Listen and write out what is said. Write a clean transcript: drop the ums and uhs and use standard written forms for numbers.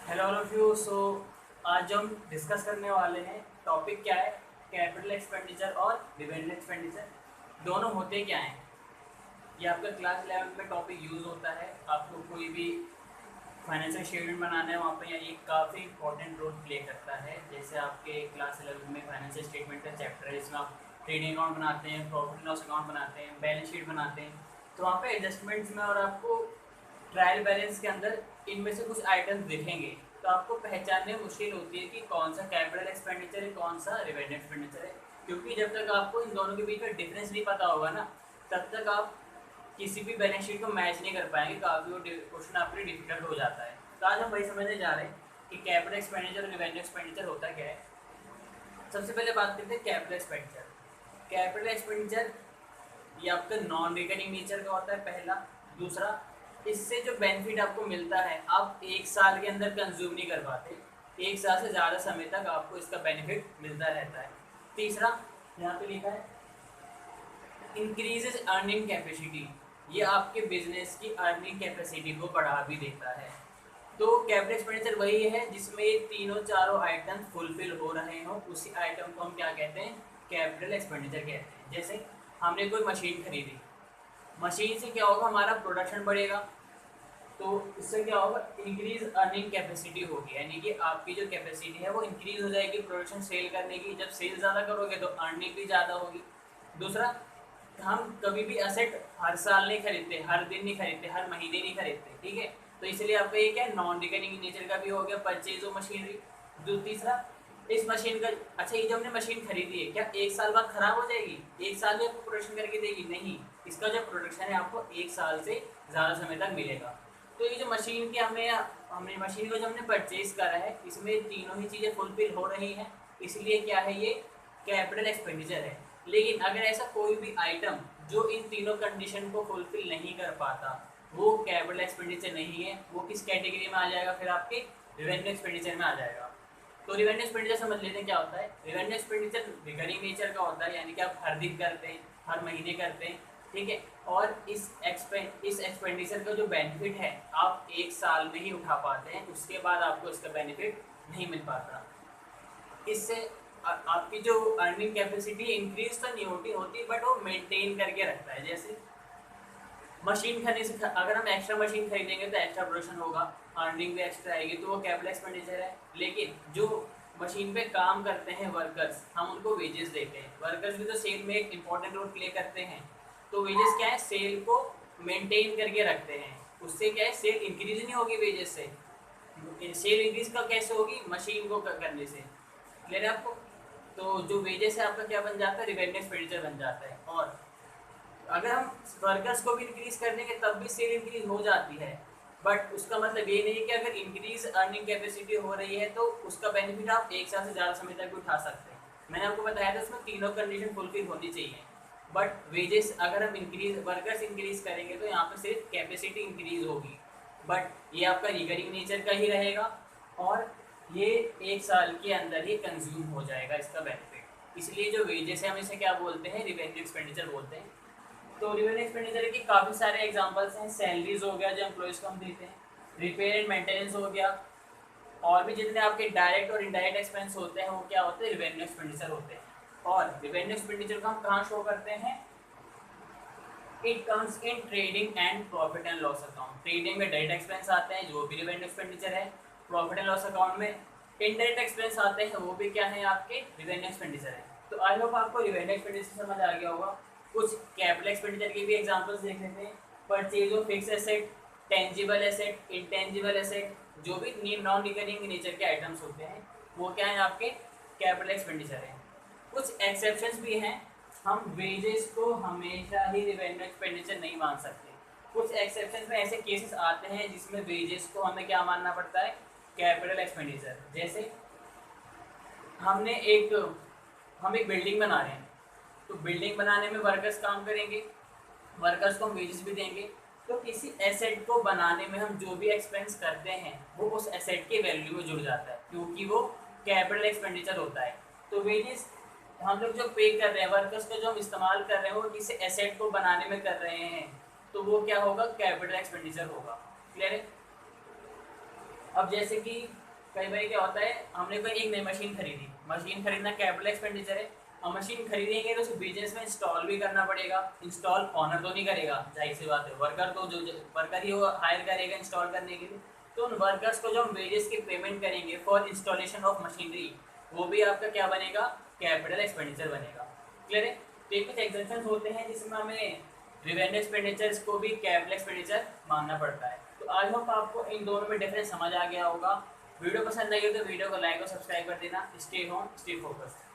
Hello all of you. So आज हम discuss करने वाले हैं, टॉपिक क्या है, कैपिटल एक्सपेंडिचर और डिविडेंड एक्सपेंडिचर दोनों होते क्या हैं। ये आपका क्लास 11 में टॉपिक यूज़ होता है। आपको कोई भी फाइनेंशियल स्टेटमेंट बनाना है वहाँ पे ये काफ़ी इंपॉर्टेंट रोल प्ले करता है। जैसे आपके क्लास 11 में फाइनेंशियल स्टेटमेंट का चैप्टर है जिसमें आप ट्रेडिंग अकाउंट बनाते हैं, प्रॉफिट एंड लॉस अकाउंट बनाते हैं, बैलेंस शीट बनाते हैं। तो वहाँ पे एडजस्टमेंट्स में और आपको ट्रायल बैलेंस के अंदर इनमें से कुछ आइटम्स दिखेंगे। तो आपको पहचानने में मुश्किल होती है कि कौन सा कैपिटल एक्सपेंडिचर है, कौन सा रिवेन्यू एक्सपेंडिचर है। क्योंकि जब तक आपको इन दोनों के बीच में डिफरेंस नहीं पता होगा ना, तब तक आप किसी भी बैलेंस शीट को मैच नहीं कर पाएंगे। काफ़ी वो क्वेश्चन आपके लिए डिफिकल्ट हो जाता है। तो आज हम वही समझने जा रहे हैं कि कैपिटल एक्सपेंडिचर और रिवेन्यू एक्सपेंडिचर होता क्या है। सबसे पहले बात करते हैं कैपिटल एक्सपेंडिचर। कैपिटल एक्सपेंडिचर ये आपका नॉन रिकरिंग नेचर का होता है, पहला। दूसरा, इससे जो बेनिफिट आपको मिलता है आप एक साल के अंदर कंज्यूम नहीं कर पाते, एक साल से ज़्यादा समय तक आपको इसका बेनिफिट मिलता रहता है। तीसरा, यहाँ पे लिखा है इंक्रीजेज अर्निंग कैपेसिटी, ये आपके बिजनेस की अर्निंग कैपेसिटी को बढ़ा भी देता है। तो कैपिटल एक्सपेंडिचर वही है जिसमें ये तीनों चारों आइटम फुलफिल हो रहे हो, उसी आइटम को हम क्या कहते हैं, कैपिटल एक्सपेंडिचर कहते हैं। जैसे हमने कोई मशीन खरीदी, मशीन से क्या होगा, हमारा प्रोडक्शन बढ़ेगा। तो इससे क्या होगा, इंक्रीज अर्निंग कैपेसिटी होगी, यानी कि आपकी जो कैपेसिटी है वो इंक्रीज हो जाएगी प्रोडक्शन सेल करने की। जब सेल ज़्यादा करोगे तो अर्निंग भी ज़्यादा होगी। दूसरा, हम कभी भी एसेट हर साल नहीं खरीदते, हर दिन नहीं खरीदते, हर महीने नहीं खरीदते, ठीक है। तो इसलिए आपका ये क्या है, नॉन रिकरिंग नेचर का भी हो गया परचेज ऑफ मशीनरी। जो तीसरा, इस मशीन का, अच्छा ये जो हमने मशीन खरीदी है क्या एक साल बाद खराब हो जाएगी, एक साल में आपको प्रोडक्शन करके देगी? नहीं, इसका जो प्रोडक्शन है आपको एक साल से ज़्यादा समय तक मिलेगा। तो ये जो मशीन की हमने हमने मशीन को जो हमने परचेज करा है, इसमें तीनों ही चीज़ें फुलफिल हो रही हैं, इसलिए क्या है, ये कैपिटल एक्सपेंडिचर है। लेकिन अगर ऐसा कोई भी आइटम जो इन तीनों कंडीशन को फुलफिल नहीं कर पाता, वो कैपिटल एक्सपेंडिचर नहीं है। वो किस कैटेगरी में आ जाएगा, फिर आपके रिवेन्यू एक्सपेंडिचर में आ जाएगा। तो रिवेन्यू एक्सपेंडिचर समझ लेते हैं क्या होता है। रिवेन्यू एक्सपेंडिचर रिकरिंग नेचर का होता है, यानी कि आप हर दिन करते हैं, हर महीने करते हैं, ठीक है। और इस एक्सपेंडिचर का जो बेनिफिट है आप एक साल में ही उठा पाते हैं, उसके बाद आपको इसका बेनिफिट नहीं मिल पाता। इससे आपकी जो अर्निंग कैपेसिटी इंक्रीज तो नहीं होती बट वो मेंटेन करके रखता है। जैसे मशीन खरीदने से, अगर हम एक्स्ट्रा मशीन खरीदेंगे तो एक्स्ट्रा प्रोडक्शन होगा, अर्निंग भी एक्स्ट्रा आएगी, तो वो कैपिटल एक्सपेंडिचर है। लेकिन जो मशीन पे काम करते हैं वर्कर्स, हम उनको वेजेस देते हैं। वर्कर्स भी तो सेल में एक इंपॉर्टेंट रोल प्ले करते हैं। तो वेजेस क्या है, सेल को मेंटेन करके रखते हैं। उससे क्या है, सेल इंक्रीज नहीं होगी वेजेस से। सेल इंक्रीज का कैसे होगी, मशीन को करने से। क्लियर है आपको? तो जो वेजेस है आपका क्या बन जाता है, रिवेन्यू एक्सपेंडिचर बन जाता है। और अगर हम वर्कर्स को भी इंक्रीज कर देंगे तब भी सेल इंक्रीज हो जाती है। बट उसका मतलब ये नहीं कि अगर इंक्रीज अर्निंग कैपेसिटी हो रही है तो उसका बेनिफिट आप एक साल से ज़्यादा समय तक भी उठा सकते हैं। मैंने आपको बताया था उसमें तीनों कंडीशन फुलफिल होनी चाहिए। बट वेजेस अगर हम इंक्रीज, वर्कर्स इंक्रीज करेंगे तो यहाँ पर सिर्फ कैपेसिटी इंक्रीज होगी, बट ये आपका रिकरिंग नेचर का ही रहेगा और ये एक साल के अंदर ही कंज्यूम हो जाएगा इसका बेनिफिट। इसलिए जो वेजेस है हम इसे क्या बोलते हैं, रिवेन्यू एक्सपेंडिचर बोलते हैं। तो रिवेन्यू एक्सपेंडिचर की काफ़ी सारे एग्जांपल्स हैं। सैलरीज हो गया जो एम्प्लॉयज़ को हम देते हैं, रिपेयर एंड मेंटेनेंस हो गया, और भी जितने आपके डायरेक्ट और इनडायरेक्ट एक्सपेंस होते हैं वो क्या होते हैं, रिवेन्यू एक्सपेंडिचर होते हैं। और रिवेन्यू एक्सपेंडिचर को हम कहाँ शो करते हैं, it comes in trading and profit and loss account. Trading में डायरेक्ट एक्सपेंस आते हैं जो भी रिवेन्यू एक्सपेंडिचर है, प्रॉफिट एंड लॉस अकाउंट में इनडायरेक्ट एक्सपेंस आते हैं वो भी क्या है, आपके रिवेन्यू एक्सपेंडिचर है। तो आई होप आपको रिवेन्यू एक्सपेंडिचर समझ आ गया होगा। कुछ कैपिटल एक्सपेंडिचर के भी एग्जांपल्स देख लेते हैं। Purchase of fix asset, tangible asset, intangible asset, जो भी नॉन रिकरिंग नेचर के आइटम्स होते हैं वो क्या है, आपके कैपिटल एक्सपेंडिचर है। कुछ एक्सेप्शंस भी हैं, हम वेजेस को हमेशा ही रिवेन्यू एक्सपेंडिचर नहीं मान सकते। कुछ एक्सेप्शंस में ऐसे केसेस आते हैं जिसमें वेजेस को हमें क्या मानना पड़ता है, कैपिटल एक्सपेंडिचर। जैसे हमने एक हम एक बिल्डिंग बना रहे हैं, तो बिल्डिंग बनाने में वर्कर्स काम करेंगे, वर्कर्स को हम वेजेस भी देंगे। तो किसी एसेट को बनाने में हम जो भी एक्सपेंस करते हैं वो उस एसेट के वैल्यू में जुड़ जाता है, क्योंकि वो कैपिटल एक्सपेंडिचर होता है। तो वेजेस हम लोग जो पे कर रहे हैं, वर्कर्स को जो हम इस्तेमाल कर रहे हैं वो किसी एसेट को बनाने में कर रहे हैं, तो वो क्या होगा, कैपिटल एक्सपेंडिचर होगा। क्लियर है? अब जैसे कि कई बार क्या होता है, हमने कोई एक नई मशीन खरीदी, मशीन खरीदना कैपिटल एक्सपेंडिचर है। और मशीन खरीदेंगे तो उसे बिजनेस में इंस्टॉल भी करना पड़ेगा। इंस्टॉल ऑनर तो नहीं करेगा, जाहिर सी बात है, वर्कर तो जो वर्कर ही वो हायर करेगा इंस्टॉल करने के लिए। तो उन वर्कर्स को जो हम वेजेस की पेमेंट करेंगे फॉर इंस्टॉलेशन ऑफ मशीनरी, वो भी आपका क्या बनेगा, कैपिटल एक्सपेंडिचर बनेगा। क्लियर है। तो ये कुछ एग्जेम्पन्स होते हैं जिसमें हमें रिवेन्यू एक्सपेंडिचर्स को भी कैपिटल एक्सपेंडिचर मानना पड़ता है। तो आई होप आपको इन दोनों में डिफरेंस समझ आ गया होगा। वीडियो पसंद आई हो तो वीडियो को लाइक और सब्सक्राइब कर देना। Stay home, stay focused.